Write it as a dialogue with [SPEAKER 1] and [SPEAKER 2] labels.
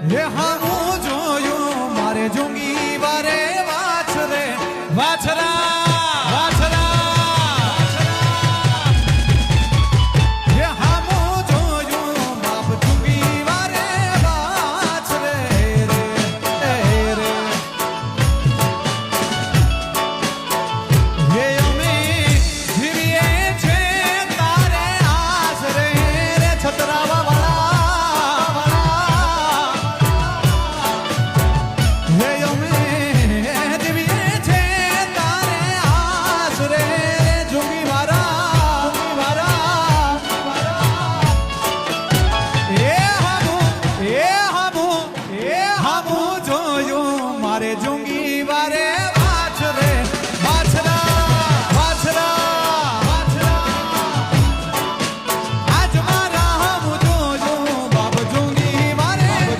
[SPEAKER 1] હે હામું જોયું મારે જોંગી વારે વાછરે વાછરા હે હામું જોયું બાપ જોંગી વારે વાછરે રે રે હે અમે જીવીએ છે તારે આશરે રે છતરાવા મારે જોંગી